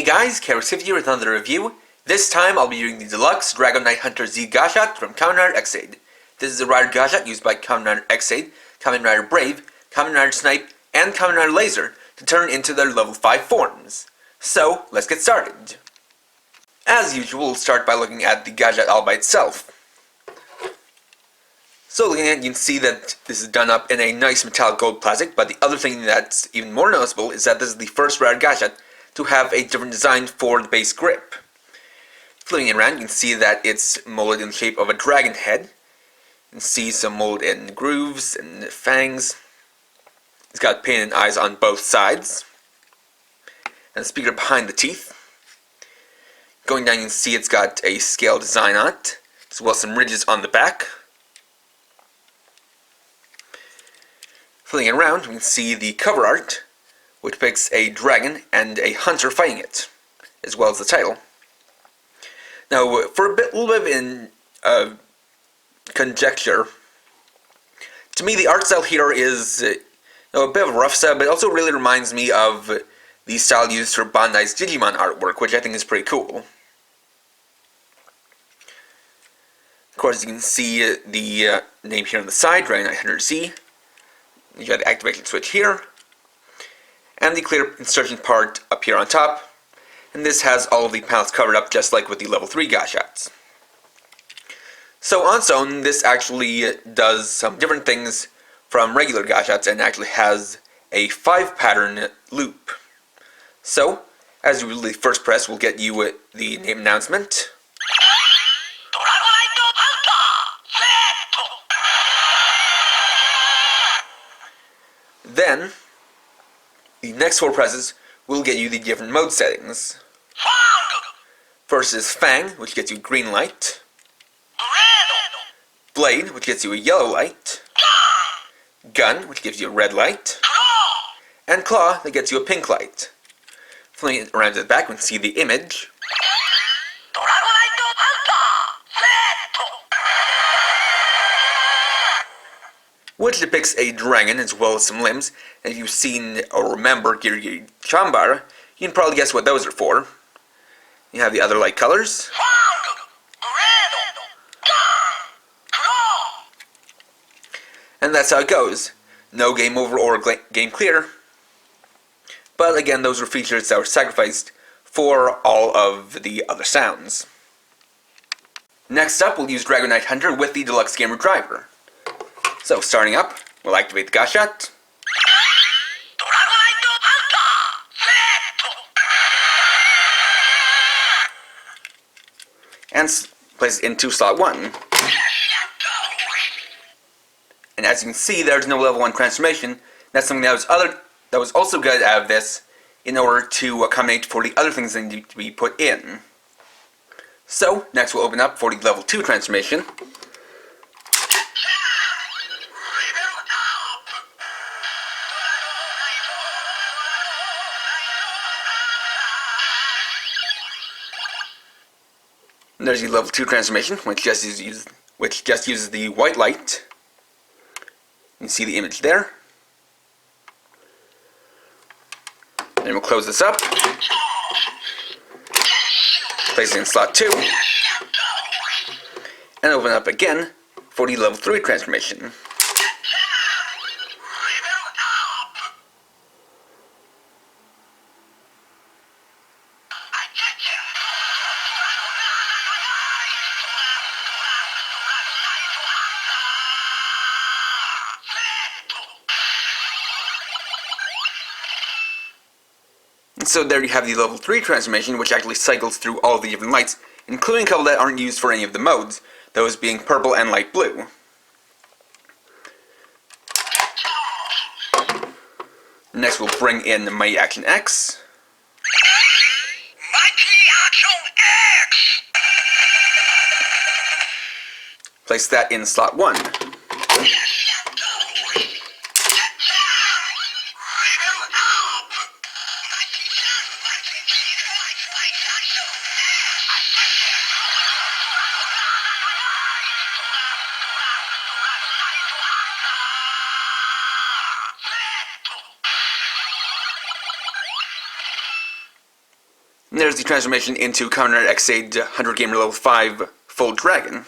guys, Kamen here with another review. This time I'll be using the deluxe Drago Knight Hunter Z Gashat from Kamen Rider X8. This is a Rider Gashat used by Kamen Rider X8, Kamen Rider Brave, Kamen Rider Snipe, and Kamen Rider Laser to turn into their level 5 forms. So, let's get started. As usual, we'll start by looking at the Gashat all by itself. So looking at it, you can see that this is done up in a nice metallic gold plastic, but the other thing that's even more noticeable is that this is the first Rider Gashat to have a different design for the base grip. Flipping it around, you can see that it's molded in the shape of a dragon head. You can see some mold in grooves and fangs. It's got painted eyes on both sides. And a speaker behind the teeth. Going down, you can see it's got a scale design on it, as well as some ridges on the back. Flipping it around, we can see the cover art, which depicts a dragon and a hunter fighting it, as well as the title. Now, for a little bit of conjecture, to me the art style here is a bit of a rough style, but it also really reminds me of the style used for Bandai's Digimon artwork, which I think is pretty cool. Of course, you can see the name here on the side, Drago Knight Hunter Z. You got the activation switch here, and the clear instruction part up here on top. And this has all of the panels covered up, just like with the level 3 Gashats. So on its own, this actually does some different things from regular Gashats, and actually has a 5-pattern loop. So, as usual, the first press will get you the name announcement. Then, the next 4 presses will get you the different mode settings. First is Fang, which gets you green light. Blade, which gets you a yellow light. Gun, which gives you a red light. And Claw, that gets you a pink light. Flipping it around to the back, we can see the image. Which depicts a dragon as well as some limbs. And if you've seen or remember Giri Chambara, you can probably guess what those are for. You have the other light colors. And that's how it goes. No game over or game clear. But again, those were features that were sacrificed for all of the other sounds. Next up, we'll use Drago Knight Hunter with the Deluxe Gamer Driver. So, starting up, we'll activate the Gashat. And place it into slot 1. And as you can see, there's no level 1 transformation. That's something that was also good out of this in order to accommodate for the other things that need to be put in. So, next we'll open up for the level 2 transformation. And there's the level 2 transformation, which just uses the white light. You can see the image there. And we'll close this up. Place it in slot 2. And open up again for the level 3 transformation. So there you have the level 3 transformation, which actually cycles through all the different lights, including a couple that aren't used for any of the modes, those being purple and light blue. Next we'll bring in the Mighty Action X. Place that in slot 1. And there's the transformation into Kamen Rider X-Aid 100 Gamer Level 5 Full Dragon.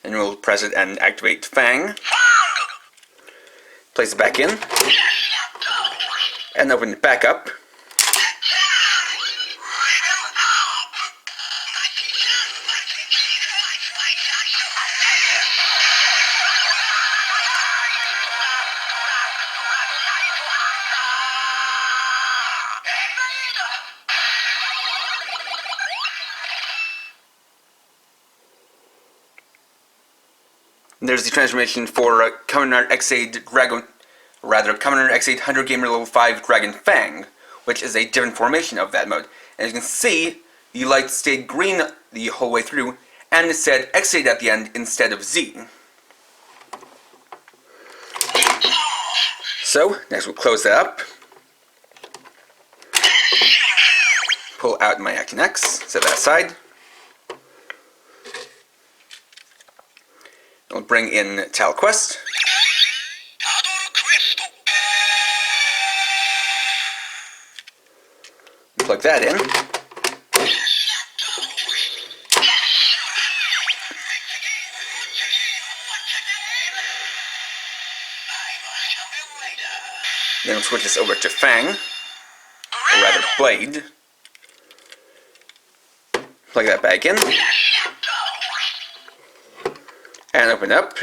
And we'll press it and activate Fang. Place it back in. And open it back up. There's the transformation for Kamen Rider X-Aid Drago, Kamen Rider X-Aid 100 Gamer Level 5 Dragon Fang, which is a different formation of that mode. And as you can see, the light stayed green the whole way through, and it said X-Aid at the end instead of Z. So, next we'll close that up. Pull out my Action X, set that aside. We'll bring in Tal Quest. Plug that in. Then we'll switch this over to Fang, or rather Blade. Plug that back in. And open up.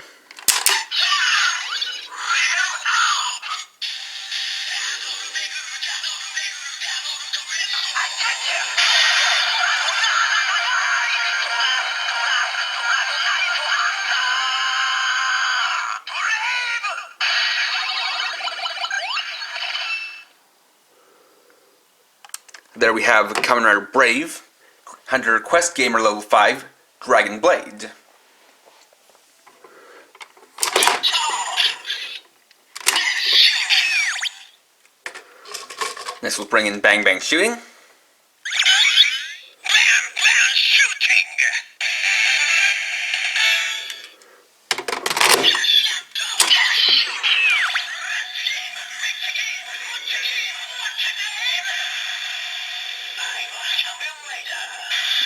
There we have Kamen Rider Brave, Hunter Quest Gamer Level 5, Dragon Blade. Next we'll bring in Bang Bang Shooting.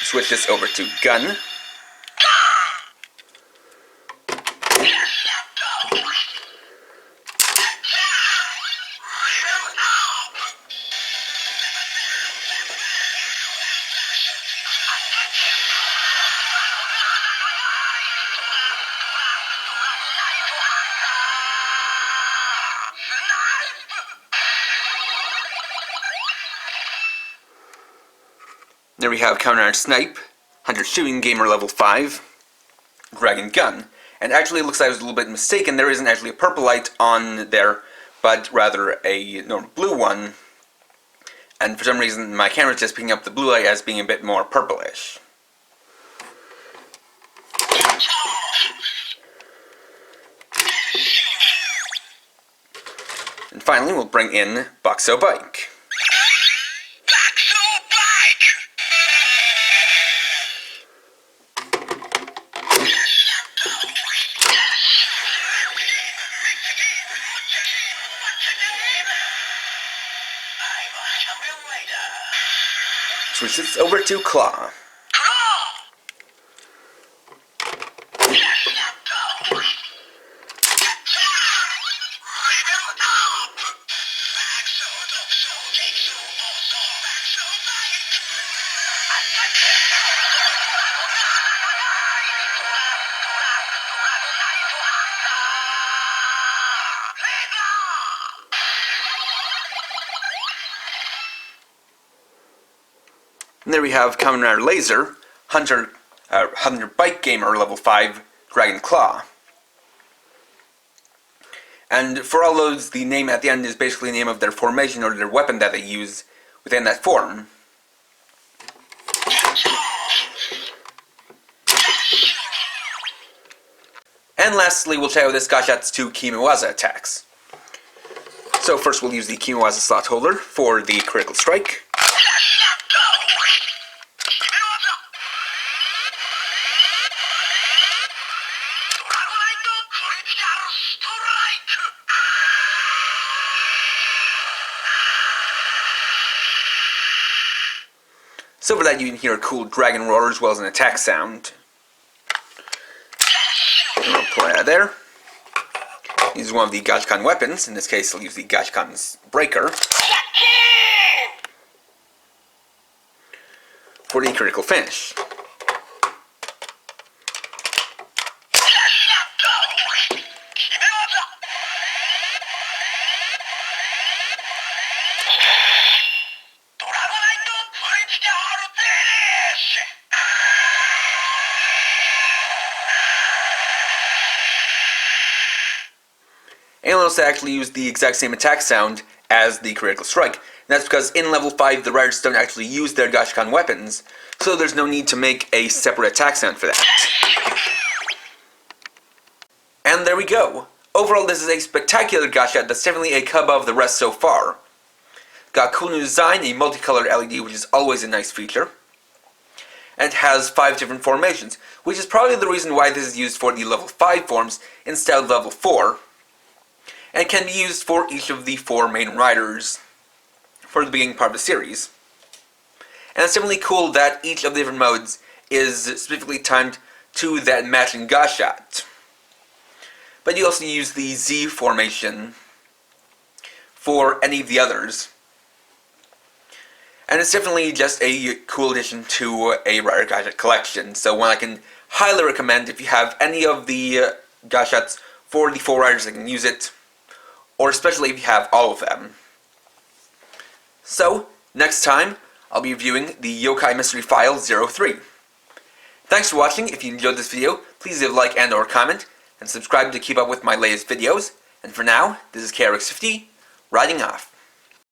Switch this over to Gun. There we have Kamen Rider Snipe, Hunter Shooting Gamer Level 5, Dragon Gun. And actually it looks like I was a little bit mistaken, there isn't actually a purple light on there, but rather a normal blue one. And for some reason my camera is just picking up the blue light as being a bit more purplish. And finally we'll bring in Boxo Bike. Switch this over to Claw. And there we have Kamen Rider Laser, Hunter Bike Gamer Level 5, Dragon Claw. And for all those, the name at the end is basically the name of their formation or their weapon that they use within that form. And lastly, we'll check out this Gashat's 2 Kimewaza attacks. So first we'll use the Kimewaza slot holder for the critical strike. So for that you can hear a cool dragon roar as well as an attack sound. We'll pull it out of there. Use one of the Gashatto weapons. In this case I'll use the Gashatto's breaker for the critical finish. And I'll also actually use the exact same attack sound as the critical strike. And that's because in level 5 the riders don't actually use their Gashatto weapons, so there's no need to make a separate attack sound for that. And there we go. Overall this is a spectacular Gashat that's definitely a cut above the rest so far. Got a cool new design, a multicolored LED, which is always a nice feature. And it has 5 different formations, which is probably the reason why this is used for the level 5 forms instead of level 4. And it can be used for each of the 4 main riders for the beginning part of the series. And it's definitely cool that each of the different modes is specifically timed to that matching Gashat. But you also use the Z formation for any of the others. And it's definitely just a cool addition to a rider Gashat collection. So one I can highly recommend if you have any of the Gashats for the 4 riders that can use it. Or especially if you have all of them. So, next time, I'll be reviewing the Yokai Mystery File 03. Thanks for watching. If you enjoyed this video, please leave a like and or comment, and subscribe to keep up with my latest videos. And for now, this is KRX50, riding off.